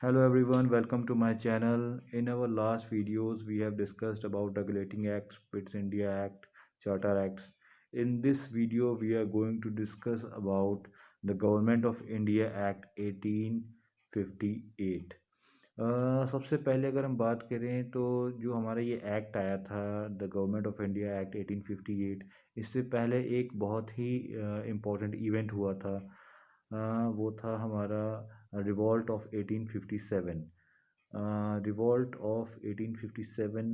Hello everyone, welcome to my channel. In our last videos, we have discussed about Regulating Acts, BITS India Act, Charter Acts. In this video, we are going to discuss about the Government of India Act 1858. सबसे पहले अगर हम बात करें तो जो हमारा ये एक्ट आया था the government of India act 1858, इससे पहले एक बहुत ही इम्पोर्टेंट इवेंट हुआ था। वो था हमारा revolt of 1857। Revolt of 1857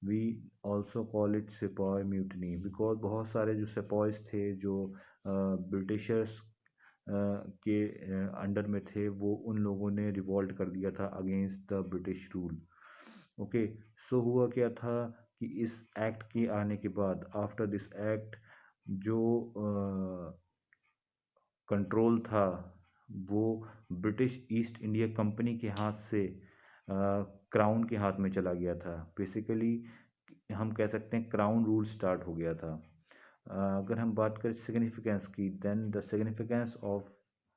we also call it sepoy mutiny, because बहुत सारे जो सिपॉयज थे जो ब्रिटिशर्स के अंडर में थे, वो उन लोगों ने रिवॉल्ट कर दिया था against the British rule. Okay, so हुआ क्या था कि इस एक्ट के आने के बाद, आफ्टर दिस एक्ट, जो कंट्रोल था वो ब्रिटिश ईस्ट इंडिया कंपनी के हाथ से क्राउन के हाथ में चला गया था। बेसिकली हम कह सकते हैं क्राउन रूल स्टार्ट हो गया था। अगर हम बात करें सिग्निफिकेंस की, then the significance of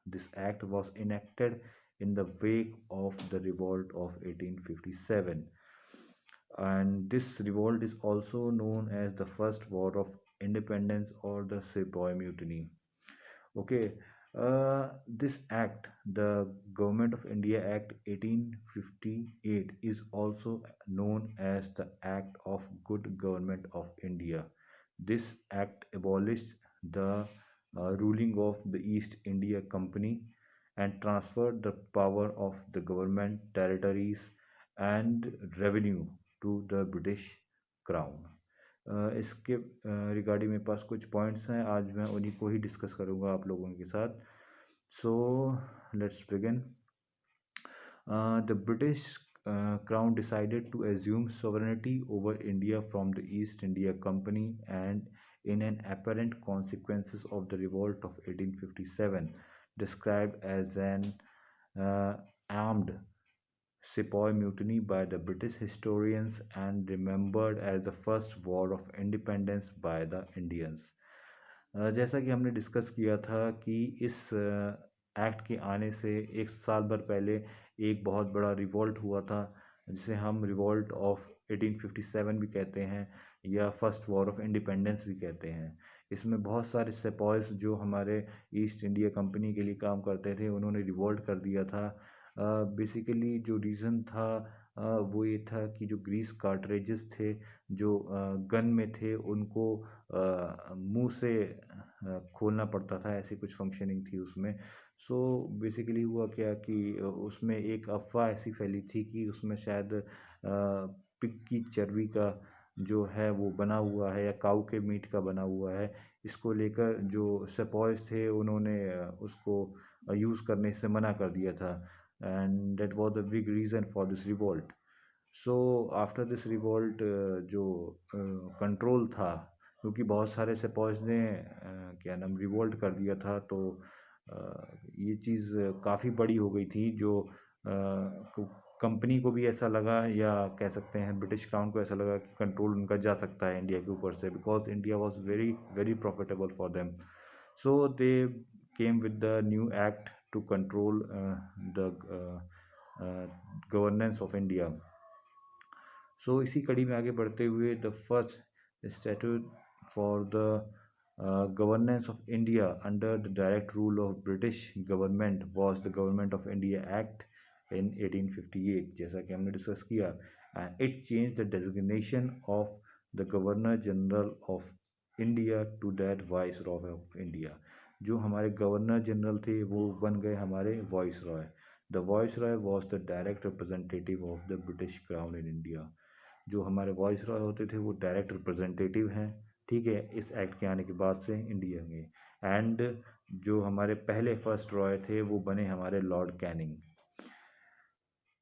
this act was enacted in the wake of the revolt of 1857, and this revolt is also known as the first war of independence or the Sepoy mutiny. Okay, this act, the Government of India Act 1858, is also known as the Act of Good Government of India. This act abolished the ruling of the East India Company and transferred the power of the government, territories, and revenue to the British Crown. इसके regarding मेरे पास कुछ points हैं, आज मैं उन्हीं को ही discuss करूंगा आप लोगों के साथ। So let's begin. The British Crown decided to assume sovereignty over India from the East India Company, and in an apparent consequences of the revolt of 1857, described as an armed Sepoy Mutiny by the British historians and remembered as the first war of independence by the Indians. जैसा कि हमने discuss किया था कि इस act के आने से एक साल भर पहले एक बहुत बड़ा रिवॉल्ट हुआ था, जिसे हम रिवॉल्ट ऑफ 1857 भी कहते हैं या फर्स्ट वॉर ऑफ इंडिपेंडेंस भी कहते हैं। इसमें बहुत सारे सेपॉयज जो हमारे ईस्ट इंडिया कंपनी के लिए काम करते थे, उन्होंने रिवॉल्ट कर दिया था। बेसिकली जो रीज़न था वो ये था कि जो ग्रीस कार्ट्रेजेस थे जो गन में थे, उनको मुंह से खोलना पड़ता था, ऐसी कुछ फंक्शनिंग थी उसमें। सो बेसिकली हुआ क्या कि उसमें एक अफवाह ऐसी फैली थी कि उसमें शायद पिग की चर्बी का जो है वो बना हुआ है या काऊ के मीट का बना हुआ है। इसको लेकर जो सेपॉयज थे उन्होंने उसको यूज़ करने से मना कर दिया था, and that was the big reason for this revolt. So after this revolt जो कंट्रोल था, क्योंकि बहुत सारे सेपॉयज ने क्या नाम रिवॉल्ट कर दिया था, तो ये चीज़ काफ़ी बड़ी हो गई थी। जो कंपनी को भी ऐसा लगा, या कह सकते हैं ब्रिटिश क्राउन को ऐसा लगा कि कंट्रोल उनका जा सकता है इंडिया के ऊपर से, because India was very very profitable for them. So they came with the new act to control the governance of India. So इसी कड़ी में आगे बढ़ते हुए, the first statute for the governance of India under the direct rule of British government was the government of India act in 1858, जैसा कि हमने discuss किया। It change the designation of the governor general of India to that viceroy of India. जो हमारे governor general थे वो बन गए हमारे viceroy. The viceroy was the direct representative of the British crown in India. जो हमारे voice Roy होते थे वो डायरेक्ट रिप्रेजेंटेटिव हैं, ठीक है, इस एक्ट के आने के बाद से इंडिया में। एंड जो हमारे पहले फर्स्ट रॉय थे वो बने हमारे Lord Canning.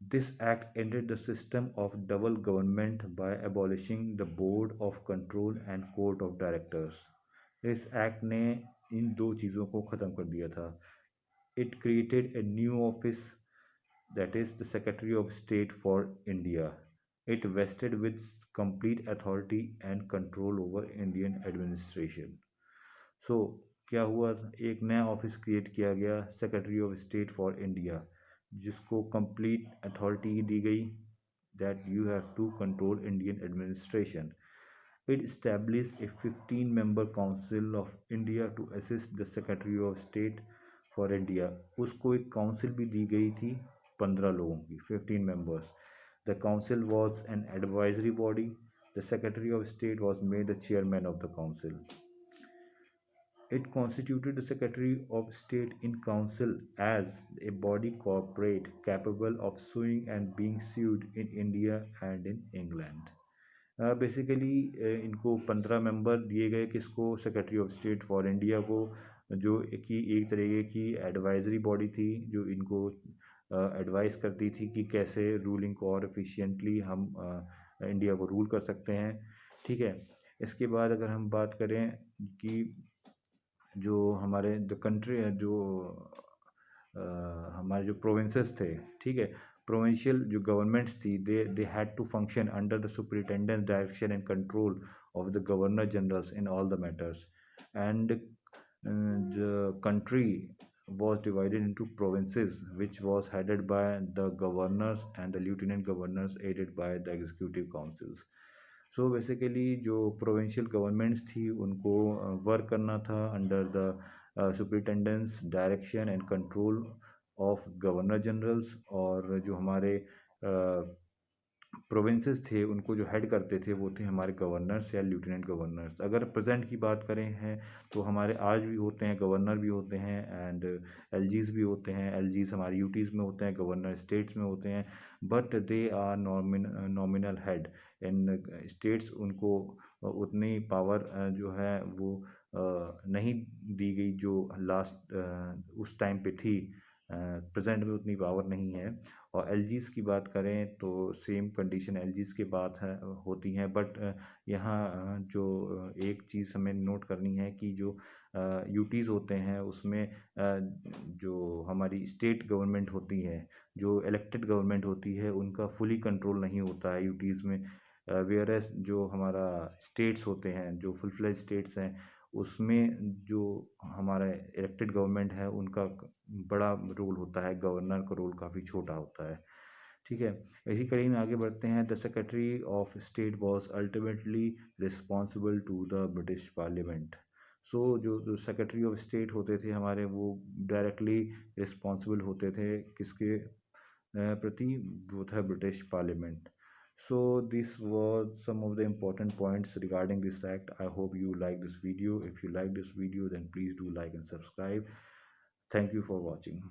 This act ended the system of double government by abolishing the board of control and court of directors. इस एक्ट ने इन दो चीज़ों को ख़त्म कर दिया था। It created a new office, that is the Secretary of State for India. It vested with complete authority and control over Indian administration. So क्या हुआ, एक नया ऑफिस क्रिएट किया गया, secretary of state for India, जिसको complete authority दी गई that you have to control Indian administration. It established a 15-member council of India to assist the Secretary of State for India. उसको एक council भी दी गई थी 15 लोगों की, 15 members. The council was an advisory body. The Secretary of State was made the chairman of the council. It constituted the Secretary of State in Council as a body corporate capable of suing and being sued in India and in England. Basically इनको 15 member दिए गए, किसको, secretary of state for India को, जो कि एक तरीके की एडवाइजरी बॉडी थी जो इनको एडवाइस करती थी कि कैसे रूलिंग को और एफिशिएंटली हम इंडिया को रूल कर सकते हैं। ठीक है, इसके बाद अगर हम बात करें कि जो हमारे द कंट्री जो हमारे जो प्रोविंसेस थे, ठीक है, प्रोविंशियल जो गवर्नमेंट्स थी, they had to function under the superintendence direction and control of the governor generals in all the matters and the country was divided into provinces which was headed by the governors and the lieutenant governors aided by the executive councils. So basically जो provincial governments थी उनको work करना था under the superintendence direction and control of governor generals, और जो हमारे provinces थे उनको जो हेड करते थे वो थे हमारे गवर्नर्स या लिeutenant गवर्नर्स। अगर प्रेजेंट की बात करें हैं तो हमारे आज भी होते हैं, गवर्नर भी होते हैं एंड एलजीज भी होते हैं। एलजीज हमारे यूटीज़ में होते हैं, गवर्नर स्टेट्स में होते हैं, but they are nominal head in states. उनको उतनी पावर जो है वो नहीं दी गई जो लास्ट उस टाइम पे थी। प्रेजेंट में उतनी पावर नहीं है। और एलजीज़ की बात करें तो सेम कंडीशन एलजीज़ के बात है होती हैं, बट यहाँ जो एक चीज़ हमें नोट करनी है कि जो यूटीज़ होते हैं उसमें जो हमारी स्टेट गवर्नमेंट होती है, जो इलेक्टेड गवर्नमेंट होती है, उनका फुली कंट्रोल नहीं होता है यूटीज़ में। वेयर एज जो हमारा स्टेट्स होते हैं, जो फुल फ्लेज स्टेट्स हैं, उसमें जो हमारा इलेक्टेड गवर्नमेंट है उनका बड़ा रोल होता है, गवर्नर का रोल काफ़ी छोटा होता है। ठीक है, इसी कड़ी में आगे बढ़ते हैं। The secretary of state was ultimately responsible to the British parliament. So जो सेक्रेटरी ऑफ स्टेट होते थे हमारे, वो डायरेक्टली रिस्पॉन्सिबल होते थे किसके प्रति, वो था British parliament. So this was some of the important points regarding this act. I hope you like this video. If you like this video, then please do like and subscribe. Thank you for watching.